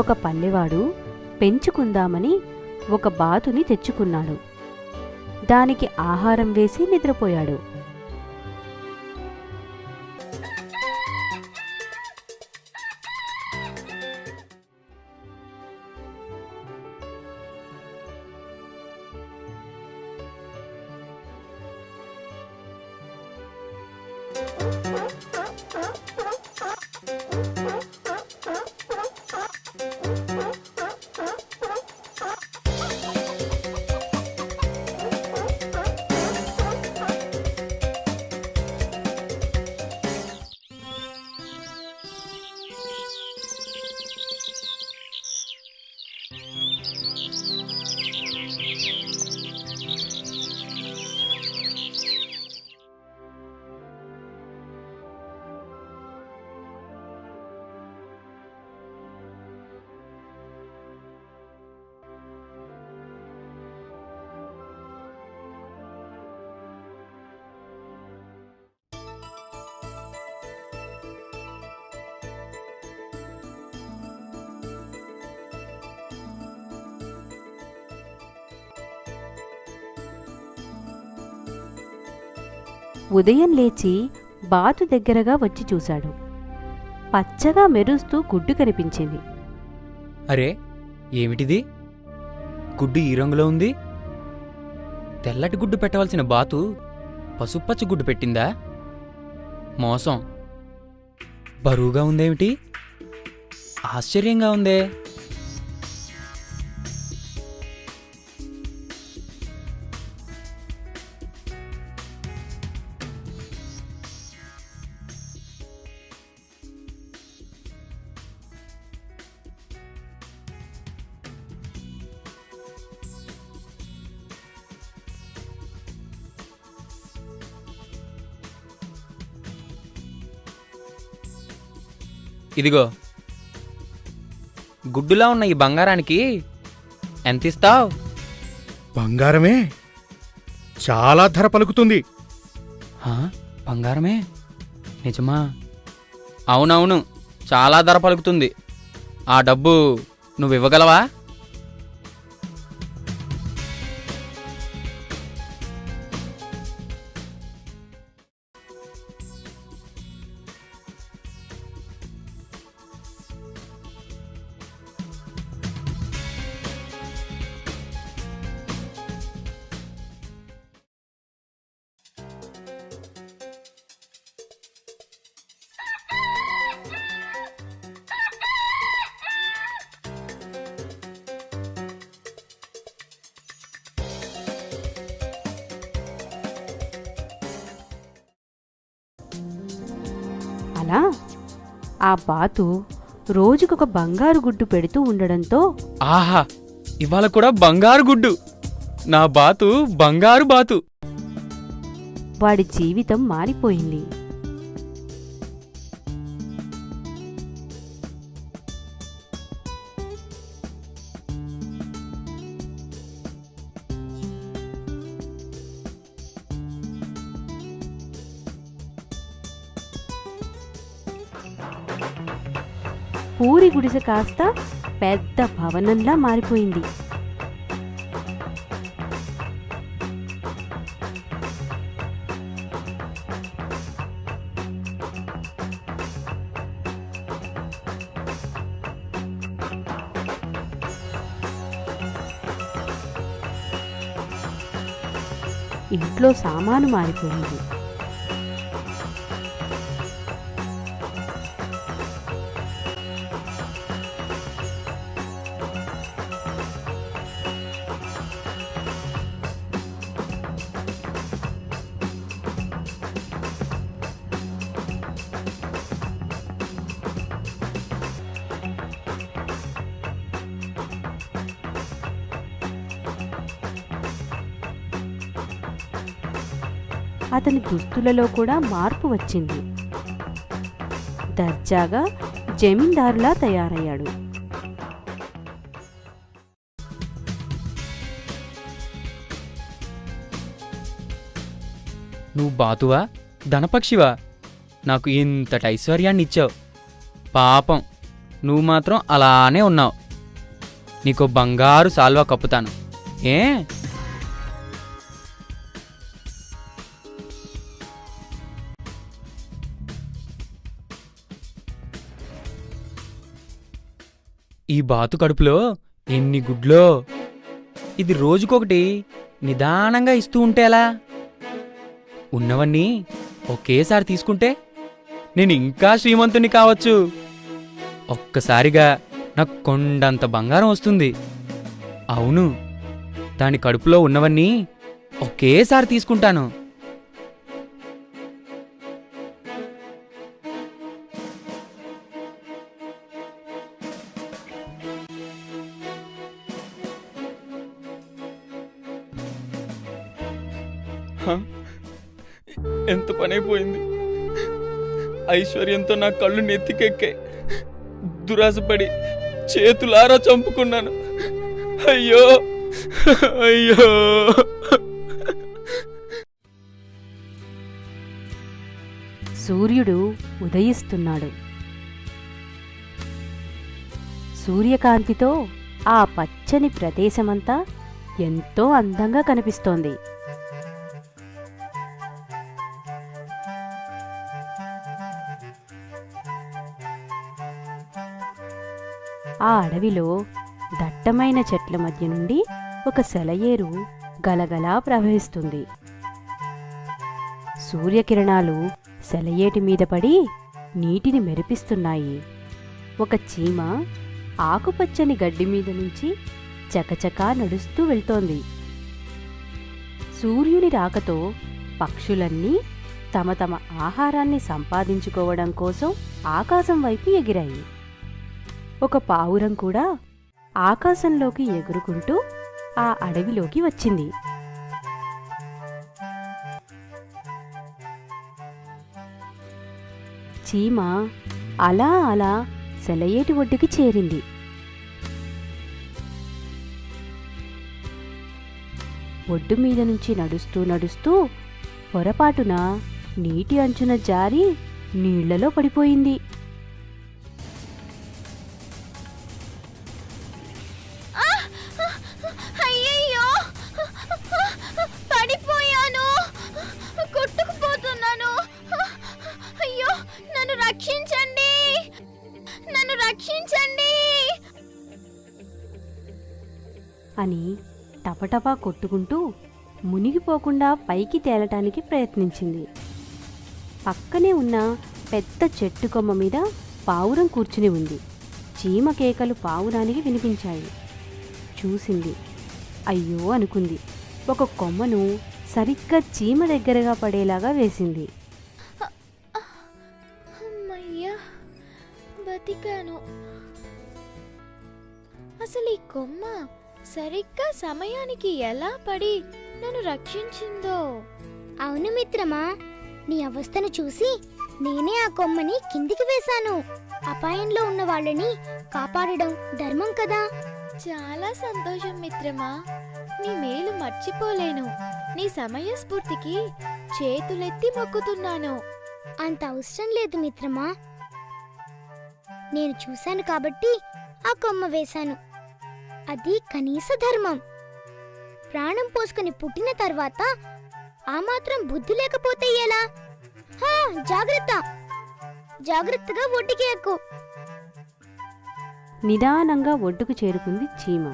ఒక పల్లెవాడు పెంచుకుందామని ఒక బాతుని తెచ్చుకున్నాడు. దానికి ఆహారం వేసి నిద్రపోయాడు. ఉదయం లేచి బాతు దగ్గరగా వచ్చి చూశాడు. పచ్చగా మెరుస్తూ గుడ్డు కనిపించింది. అరే, ఏమిటిది? గుడ్డు ఈ రంగులో ఉంది. తెల్లటి గుడ్డు పెట్టవలసిన బాతు పసుపచ్చ గుడ్డు పెట్టిందా? మోసం. బరువుగా ఉందేమిటి? ఆశ్చర్యంగా ఉందే. ఇదిగో, గుడ్డులా ఉన్న ఈ బంగారానికి ఎంతిస్తావ్? బంగారమే చాలా ధర పలుకుతుంది. బంగారమే? నిజమా? అవునవును, చాలా ధర పలుకుతుంది. ఆ డబ్బు నువ్వివ్వగలవా? అలా ఆ బాతు రోజుకొక బంగారు గుడ్డు పెడుతూ ఉండడంతో, ఆహా, ఇవాళ కూడా బంగారు గుడ్డు! నా బాతు బంగారు బాతు! వాడి జీవితం మారిపోయింది. పూరి గుడిసె కాస్త పెద్ద భవనంలా మారిపోయింది. ఇంట్లో సామాను మారిపోయింది. అతని దుస్తులలో కూడా మార్పు వచ్చింది. దర్జాగా జమీందారులా తయారయ్యాడు. నువ్వు బాతువా, ధనపక్షివా? నాకు ఇంతటి ఐశ్వర్యాన్ని ఇచ్చావు. పాపం, నువ్వు మాత్రం అలానే ఉన్నావు. నీకో బంగారు సాల్వా కప్పుతాను. ఏ ఈ బాతు కడుపులో ఎన్ని గుడ్లో! ఇది రోజుకొకటి నిదానంగా ఇస్తూ ఉంటే ఎలా? ఉన్నవన్నీ ఒకేసారి తీసుకుంటే నేను ఇంకా శ్రీమంతుని కావచ్చు. ఒక్కసారిగా నాకు కొండంత బంగారం వస్తుంది. అవును, దాని కడుపులో ఉన్నవన్నీ ఒకేసారి తీసుకుంటాను. ఎంత పనైపోయింది. ఐశ్వర్యంతో నా కళ్ళు నెత్తికెక్కాయి. దురాశపడి చేతులారా చంపుకున్నాను. అయ్యో అయ్యో. సూర్యుడు ఉదయిస్తున్నాడు. సూర్యకాంతితో ఆ పచ్చని ప్రదేశమంతా ఎంతో అందంగా కనిపిస్తోంది. ఆ అడవిలో దట్టమైన చెట్ల మధ్య నుండి ఒక సెలయేరు గలగలా ప్రవహిస్తుంది. సూర్యకిరణాలు సెలయేటి మీద పడి నీటిని మెరిపిస్తున్నాయి. ఒక చీమ ఆకుపచ్చని గడ్డి మీద నుంచి చకచకా నడుస్తూ వెళ్తోంది. సూర్యుని రాకతో పక్షులన్నీ తమ తమ ఆహారాన్ని సంపాదించుకోవడం కోసం ఆకాశం వైపు ఎగిరాయి. ఒక పావురం కూడా ఆకాశంలోకి ఎగురుకుంటూ ఆ అడవిలోకి వచ్చింది. చీమ అలా అలా సెలయేటి ఒడ్డుకి చేరింది. ఒడ్డు మీద నుంచి నడుస్తూ నడుస్తూ పొరపాటున నీటి అంచున జారి నీళ్లలో పడిపోయింది. అయ్యయ్యో, పడిపోయాను, కొట్టుకుపోతున్నాను. అయ్యో, నన్ను రక్షించండి, నన్ను రక్షించండి అని టపటపా కొట్టుకుంటూ మునిగిపోకుండా పైకి తేలటానికి ప్రయత్నించింది. పక్కనే ఉన్న పెద్ద చెట్టు కొమ్మ మీద పావురం కూర్చుని ఉంది. చీమ కేకలు పావురానికి వినిపించాయి. చూసింది. అయ్యో అనుకుంది. ఒక కొమ్మను సరిగ్గా చీమ దగ్గరగా పడేలాగా వేసింది. అమ్మయ్యా, బతికాను. అసలు ఈ కొమ్మ సరిగ్గా సమయానికి ఎలా పడి నన్ను రక్షించిందో. అవును మిత్రమా, నీ అవస్థను చూసి నేనే ఆ కొమ్మని కిందికి వేశాను. అపాయంలో ఉన్న వాళ్ళని కాపాడడం ధర్మం కదా. చాలా సంతోషం మిత్రమా, నీ మేలు మర్చిపోలేను. నీ సమయస్ఫూర్తికి చేతులెత్తి మొక్కుతున్నాను. అంత అవసరం లేదు మిత్రమా, నేను చూశాను కాబట్టి ఆ కొమ్మ వేశాను. అది కనీస ధర్మం. ప్రాణం పోసుకుని పుట్టిన తర్వాత ఆ మాత్రం బుద్ధి లేకపోతే ఎలా? జాగ్రత్త, జాగ్రత్తగా ఒడ్డుకి ఎక్కు. నిదానంగా ఒడ్డుకు చేరుకుంది చీమ.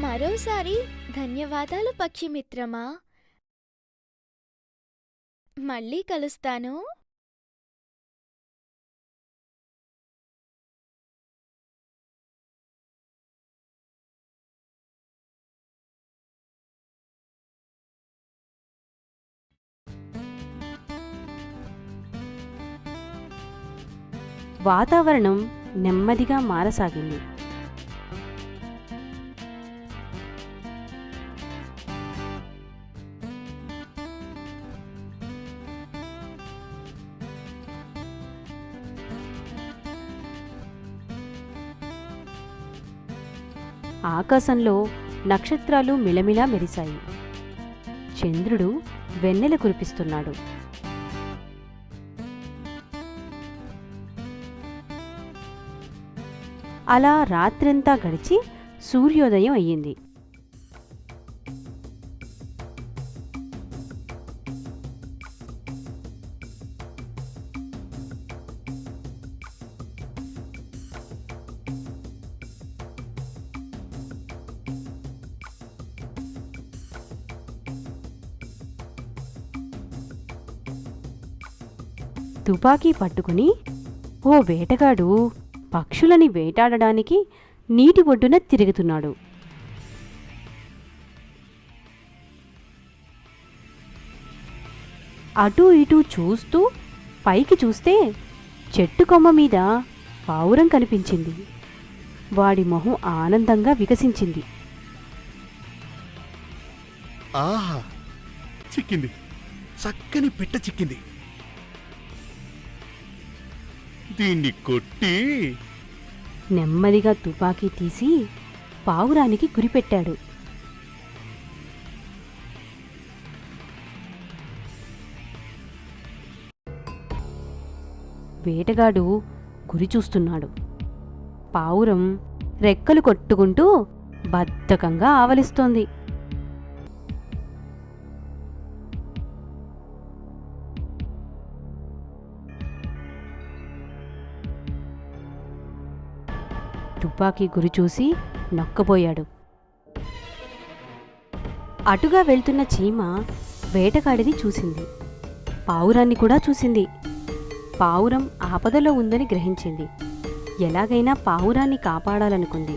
మరోసారి ధన్యవాదాలు పక్షి మిత్రమా. మళ్ళీ కలుస్తాను. వాతావరణం నెమ్మదిగా మారసాగింది. ఆకాశంలో నక్షత్రాలు మిలమిలా మెరిశాయి. చంద్రుడు వెన్నెల కురిపిస్తున్నాడు. అలా రాత్రంతా గడిచి సూర్యోదయం అయ్యింది. తుపాకీ పట్టుకుని ఓ వేటగాడు పక్షులని వేటాడడానికి నీటి ఒడ్డున తిరుగుతున్నాడు. అటూ ఇటూ చూస్తూ పైకి చూస్తే చెట్టు కొమ్మ మీద పావురం కనిపించింది. వాడి మొహం ఆనందంగా వికసించింది. ఆహా, చిక్కింది, చక్కని పిట్ట చిక్కింది. దీన్ని కొట్టి నెమ్మదిగా తుపాకీ తీసి పావురానికి గురిపెట్టాడు. వేటగాడు గురి చూస్తున్నాడు. పావురం రెక్కలు కొట్టుకుంటూ బద్ధకంగా ఆవలిస్తోంది. తుపాకీ గురి చూసి నొక్కబోయాడు. అటుగా వెళ్తున్న చీమ వేటగాడిని చూసింది. పావురాన్ని కూడా చూసింది. పావురం ఆపదలో ఉందని గ్రహించింది. ఎలాగైనా పావురాన్ని కాపాడాలనుకుంది.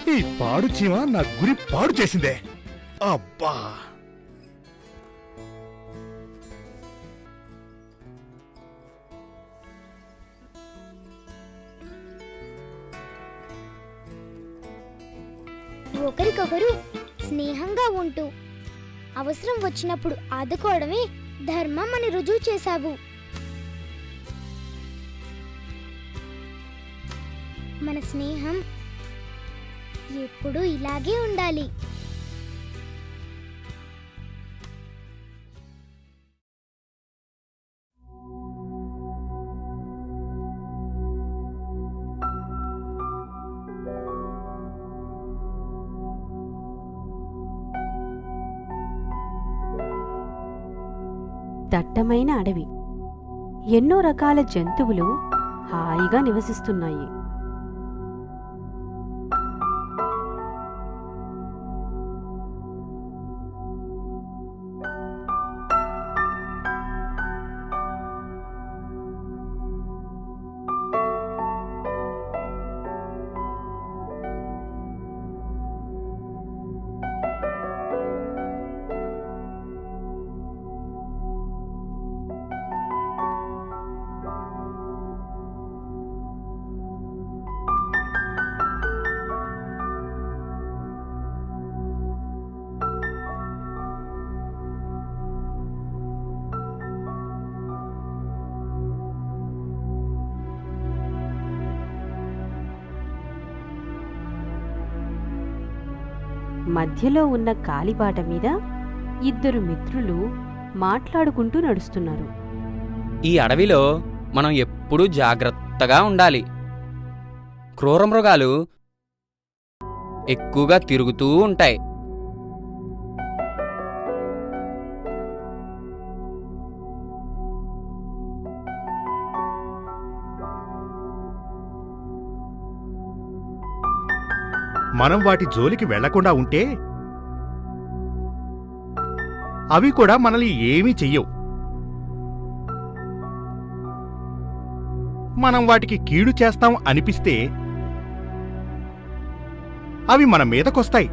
ఈ పాడు చీమ నా గురి పాడు చేసిందే. అబ్బా! ఒకరికొకరు స్నేహంగా ఉంటూ అవసరం వచ్చినప్పుడు ఆదుకోవడమే ధర్మం అని రుజువు చేశావు. మన స్నేహం ఎప్పుడూ ఇలాగే ఉండాలి. దట్టమైన అడవి. ఎన్నో రకాల జంతువులు హాయిగా నివసిస్తున్నాయి. మధ్యలో ఉన్న కాలిబాట మీద ఇద్దరు మిత్రులు మాట్లాడుకుంటూ నడుస్తున్నారు. ఈ అడవిలో మనం ఎప్పుడూ జాగ్రత్తగా ఉండాలి. క్రూర మృగాలు ఎక్కువగా తిరుగుతూ ఉంటాయి. మనం వాటి జోలికి వెళ్లకుండా ఉంటే అవి కూడా మనల్ని ఏమీ చెయ్యవు. మనం వాటికి కీడు చేస్తాం అనిపిస్తే అవి మన మీదకొస్తాయి.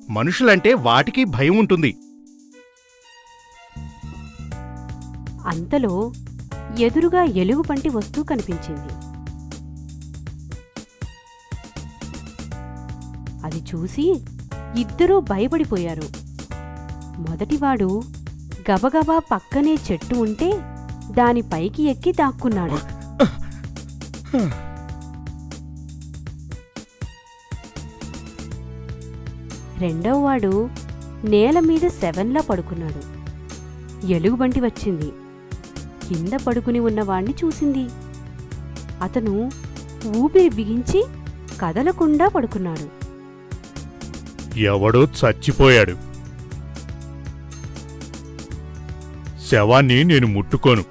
మనుషులంటే వాటికి భయం ఉంటుంది. అంతలో ఎదురుగా ఎలుగుబంటి వస్తూ కనిపించింది. అది చూసి ఇద్దరూ భయపడిపోయారు. మొదటివాడు గబగబా పక్కనే చెట్టు ఉంటే దానిపైకి ఎక్కి దాక్కున్నాడు. రెండోవాడు నేల మీద శవంలా పడుకున్నాడు. ఎలుగుబంటి వచ్చింది. కింద పడుకుని ఉన్నవాణ్ణి చూసింది. అతను ఊపిరి బిగించి కదలకుండా పడుకున్నాడు. ఎవడో చచ్చిపోయాడు. శవాన్ని నేను ముట్టుకోను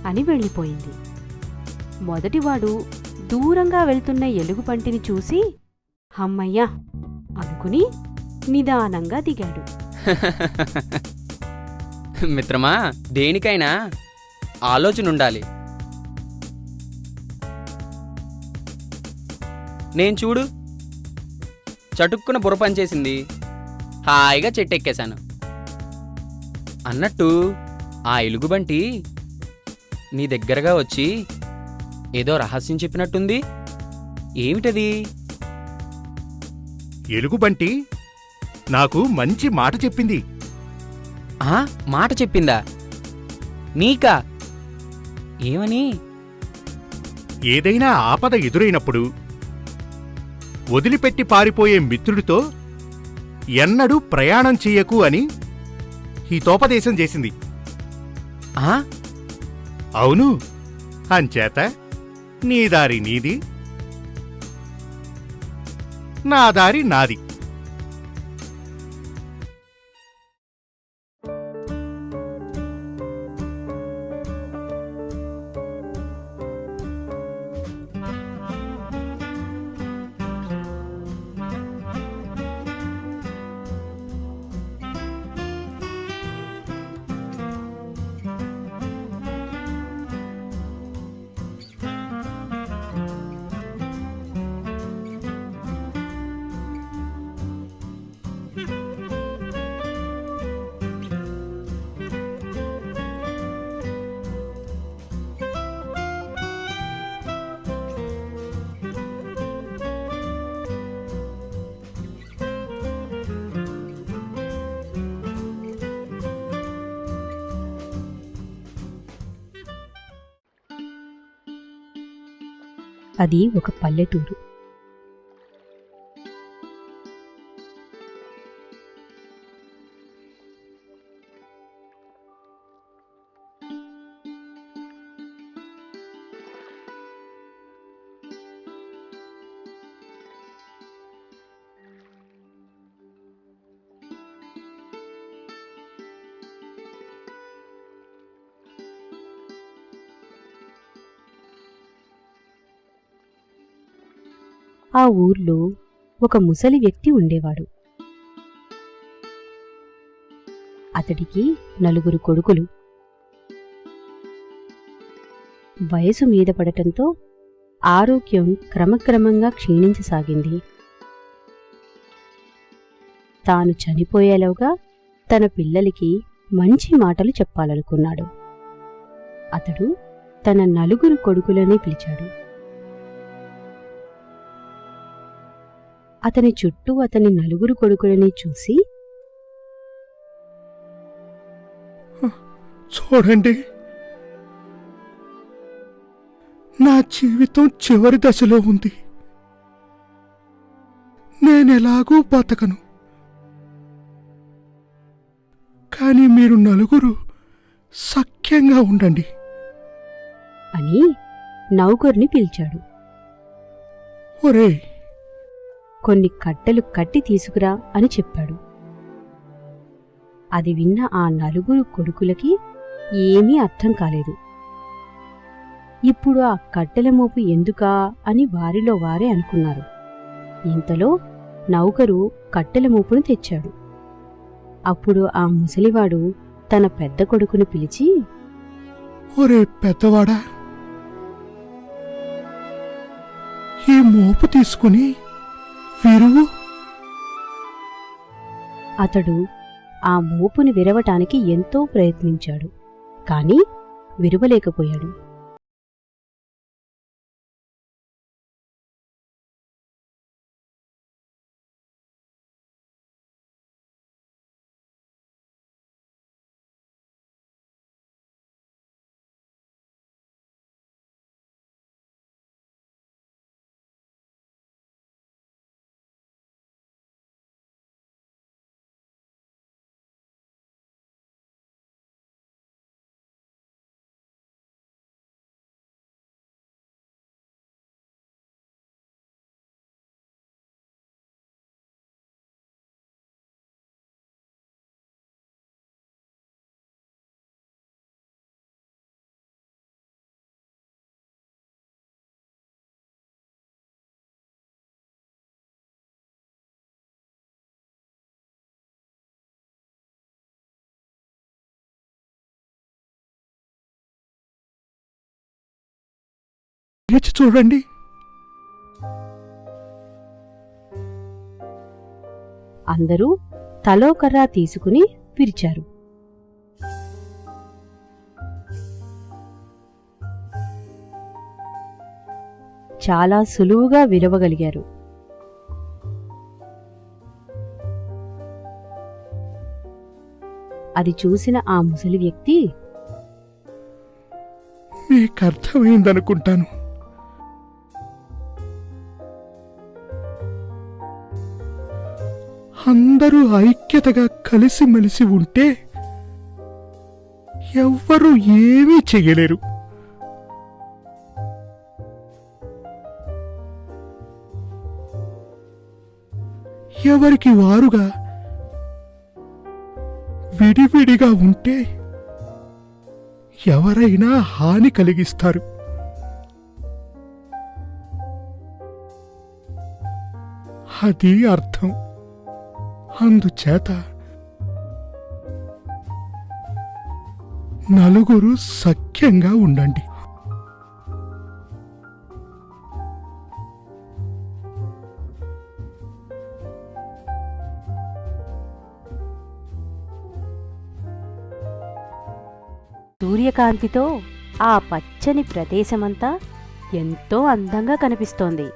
అని వెళ్ళిపోయింది. మొదటివాడు దూరంగా వెళ్తున్న ఎలుగుబంటిని చూసి హమ్మయ్యా అనుకుని నిదానంగా దిగాడు. మిత్రమా, దేనికైనా ఆలోచన ఉండాలి. నేను చూడు, చటుక్కున బుర్ర పనిచేసింది, హాయిగా చెట్టెక్కేశాను. అన్నట్టు ఆ ఎలుగుబంటి నీ దగ్గరగా వచ్చి ఏదో రహస్యం చెప్పినట్టుంది. ఏమిటది? ఎలుగుబంటి నాకు మంచి మాట చెప్పింది. ఆ మాట చెప్పిందా? నీకా? ఏమని? ఏదైనా ఆపద ఎదురైనప్పుడు వదిలిపెట్టి పారిపోయే మిత్రుడితో ఎన్నడూ ప్రయాణం చెయ్యకు అని హితోపదేశం చేసింది. ఆ అవును, అంచేత నీ దారి నీది, నా దారి నాది. అది ఒక పల్లెటూరు. ఆ ఊర్లో ఒక ముసలి వ్యక్తి ఉండేవాడు. అతడికి 4 కొడుకులు. వయసు మీద పడటంతో ఆరోగ్యం క్రమక్రమంగా క్షీణించసాగింది. తాను చనిపోయేలోగా తన పిల్లలకి మంచి మాటలు చెప్పాలనుకున్నాడు. అతడు తన 4 కొడుకులని పిలిచాడు. అతని చుట్టూ అతని 4 కొడుకులని చూసి, చూడండి, నా జీవితం చివరి దశలో ఉంది. నేనెలాగూ బతకను. కానీ మీరు 4 సఖ్యంగా ఉండండి అని నౌకర్ని పిలిచాడు. ఒరే, కొన్ని కట్టెలు కట్టి తీసుకురా అని చెప్పాడు. అది విన్న ఆ 4 కొడుకులకి ఏమీ అర్థం కాలేదు. ఇప్పుడు ఆ కట్టెల మోపు ఎందుకా అని వారిలో వారే అనుకున్నారు. ఇంతలో నౌకరు కట్టెల మోపును తెచ్చాడు. అప్పుడు ఆ ముసలివాడు తన పెద్ద కొడుకును పిలిచి, ఒరే పెద్దవాడా, ఈ మోపు తీసుకుని విరువు అతడు ఆ మోపుని విరవటానికి ఎంతో ప్రయత్నించాడు, కాని విరవలేకపోయాడు. లేచి చూడండి. అందరూ తలో కర్ర తీసుకుని విరిచారు. చాలా సులువుగా విరవగలిగారు. అది చూసిన ఆ ముసలి వ్యక్తి, మీకర్థమైందనుకుంటాను. అందరూ ఐక్యతగా కలిసిమెలిసి ఉంటే ఎవ్వరూ ఏమీ చెయ్యలేరు. ఎవరికి వారుగా విడివిడిగా ఉంటే ఎవరైనా హాని కలిగిస్తారు. అది అర్థం. అందుచేత నలుగురు సఖ్యంగా ఉండండి. సూర్యకాంతితో ఆ పచ్చని ప్రదేశమంతా ఎంతో అందంగా కనిపిస్తోంది.